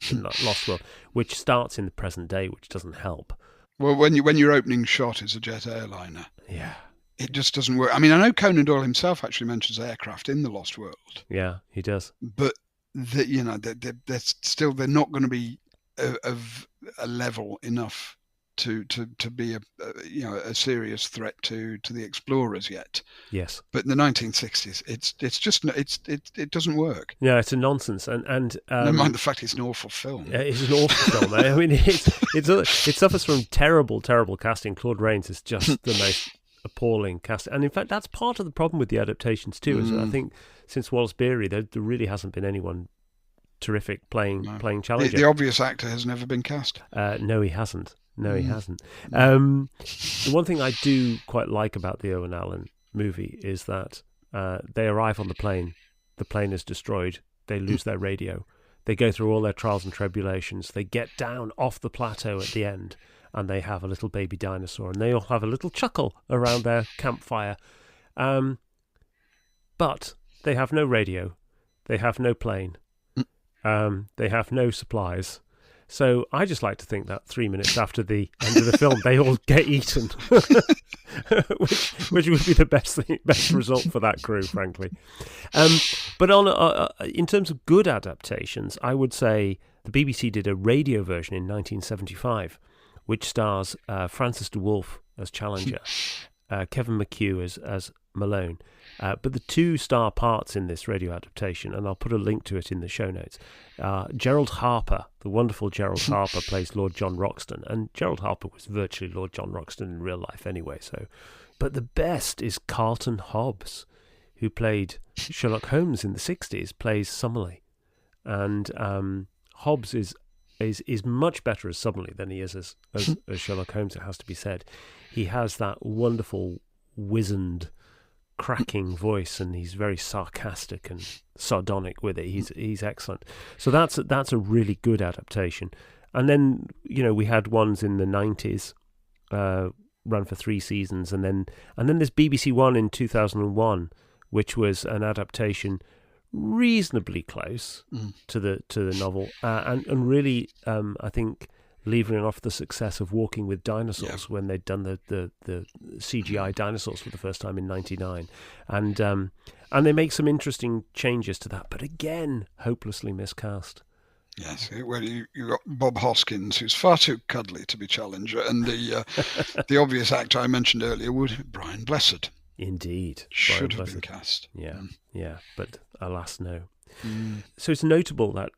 Lost World, which starts in the present day, which doesn't help. Well, when your opening shot is a jet airliner, it just doesn't work. I mean, I know Conan Doyle himself actually mentions aircraft in the Lost World. Yeah, he does. But they're not going to be of a level enough to be a serious threat to the explorers yet. Yes. But in the 1960s, it doesn't work. Yeah, it's a nonsense, and never mind the fact it's an awful film. It's an awful film. I mean, it suffers from terrible casting. Claude Rains is just the most appalling cast. And in fact, that's part of the problem with the adaptations too. Is I think since Wallace Beery, there really hasn't been anyone terrific playing Challenger. The obvious actor has never been cast. No, he hasn't. No, he hasn't. The one thing I do quite like about the Owen Allen movie is that they arrive on the plane. The plane is destroyed. They lose their radio. They go through all their trials and tribulations. They get down off the plateau at the end, and they have a little baby dinosaur, and they all have a little chuckle around their campfire. But they have no radio. They have no plane. They have no supplies. So I just like to think that 3 minutes after the end of the film, they all get eaten, which would be the best result for that crew, frankly. But in terms of good adaptations, I would say the BBC did a radio version in 1975, which stars Francis de Wolfe as Challenger, Kevin McHugh as Malone. But the two star parts in this radio adaptation, and I'll put a link to it in the show notes, Gerald Harper, the wonderful Gerald Harper, plays Lord John Roxton, and Gerald Harper was virtually Lord John Roxton in real life anyway. But the best is Carlton Hobbs, who played Sherlock Holmes in the 60s, plays Summerlee, and Hobbs is much better as Summerlee than he is as Sherlock Holmes. It has to be said. He has that wonderful, wizened, cracking voice, and he's very sarcastic and sardonic with it. He's excellent. So that's a really good adaptation. And then we had ones in the 90s, run for 3 seasons, and then there's BBC One in 2001, which was an adaptation reasonably close to the novel, and really I think leaving off the success of Walking with Dinosaurs when they'd done the CGI dinosaurs for the first time in '99, and they make some interesting changes to that, but again, hopelessly miscast. Yes, well, you got Bob Hoskins, who's far too cuddly to be Challenger, and the obvious actor I mentioned earlier would Brian Blessed. Indeed, should have been cast. Yeah, but alas, no. So it's notable that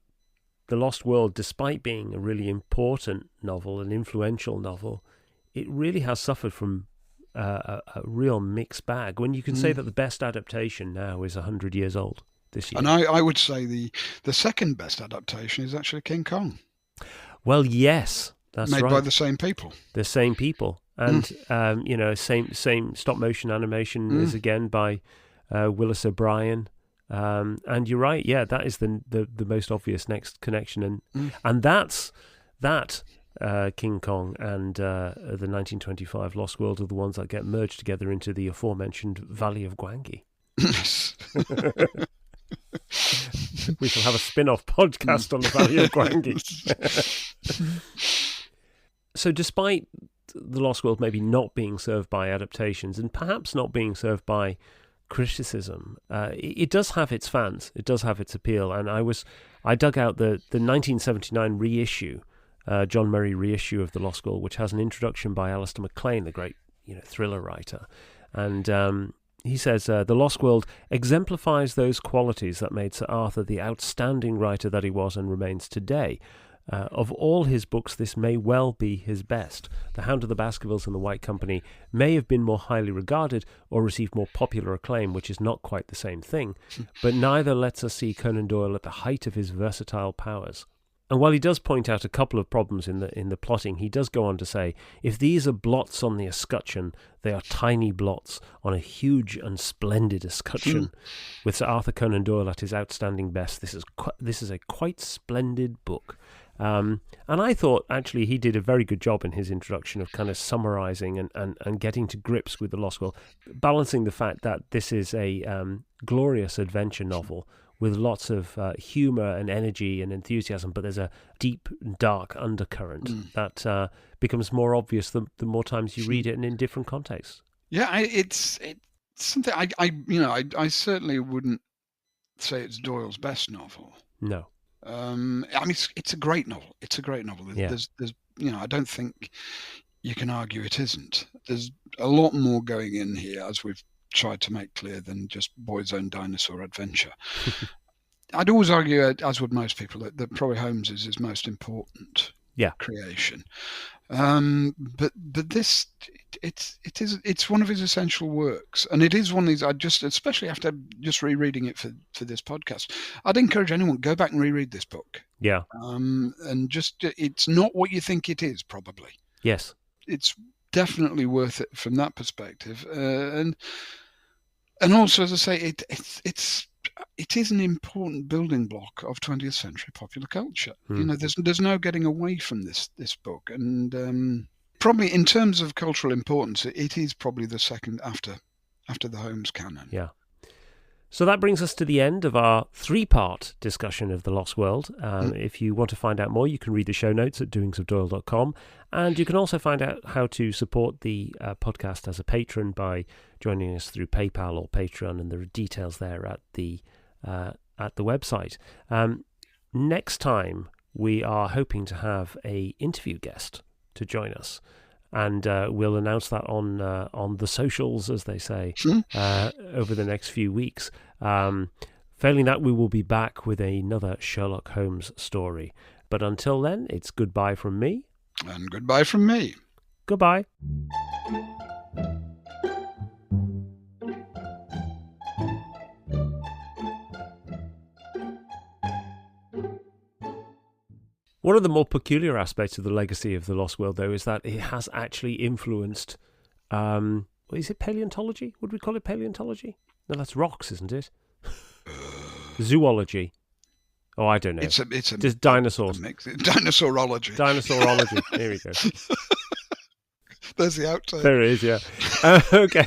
The Lost World, despite being a really important novel, an influential novel, it really has suffered from a real mixed bag. When you can say that the best adaptation now is 100 years old this year. And I would say the second best adaptation is actually King Kong. Well, yes, that's right. Made by the same people. The same people. And, same stop motion animation is again by Willis O'Brien. And you're right, yeah, that is the most obvious next connection, and that's King Kong and the 1925 Lost World are the ones that get merged together into the aforementioned Valley of Gwangi. Yes. We shall have a spin-off podcast on the Valley of Gwangi. So despite the Lost World maybe not being served by adaptations, and perhaps not being served by criticism, it does have its fans, it does have its appeal, and I dug out the 1979 reissue, John Murray reissue of The Lost World, which has an introduction by Alistair MacLean, the great thriller writer, and he says The Lost World exemplifies those qualities that made Sir Arthur the outstanding writer that he was and remains today. Of all his books, this may well be his best. The Hound of the Baskervilles and the White Company may have been more highly regarded or received more popular acclaim, which is not quite the same thing, but neither lets us see Conan Doyle at the height of his versatile powers. And while he does point out a couple of problems in the plotting, he does go on to say, if these are blots on the escutcheon, they are tiny blots on a huge and splendid escutcheon. With Sir Arthur Conan Doyle at his outstanding best, this is a quite splendid book. And I thought, actually, he did a very good job in his introduction of kind of summarising and getting to grips with The Lost World, balancing the fact that this is a glorious adventure novel with lots of humour and energy and enthusiasm, but there's a deep, dark undercurrent that becomes more obvious the more times you read it and in different contexts. Yeah, it's something I certainly wouldn't say it's Doyle's best novel. No. I mean, it's a great novel. It's a great novel. There's I don't think you can argue it isn't. There's a lot more going in here, as we've tried to make clear, than just Boy's Own Dinosaur Adventure. I'd always argue, as would most people, that probably Holmes is his most important creation. But this, it's one of his essential works, and it is one of these. Especially after just rereading it for this podcast, I'd encourage anyone go back and reread this book. Yeah. And just it's not what you think it is. Probably. Yes. It's definitely worth it from that perspective, and also, as I say, it is an important building block of 20th century popular culture. There's no getting away from this book, and probably in terms of cultural importance, it is probably the second after the Holmes canon. Yeah. So that brings us to the end of our 3-part discussion of The Lost World. If you want to find out more, you can read the show notes at doingsofdoyle.com. And you can also find out how to support the podcast as a patron by joining us through PayPal or Patreon, and there are details there at the website. Next time, we are hoping to have a interview guest to join us. And we'll announce that on the socials, as they say, over the next few weeks. Failing that, we will be back with another Sherlock Holmes story. But until then, it's goodbye from me. And goodbye from me. Goodbye. One of the more peculiar aspects of the legacy of The Lost World, though, is that it has actually influenced, is it paleontology? Would we call it paleontology? No, that's rocks, isn't it? Zoology. Oh, I don't know. It's just dinosaurs. Dinosaurology. Dinosaurology. Here we go. There's the outtake. There it is, yeah. Okay.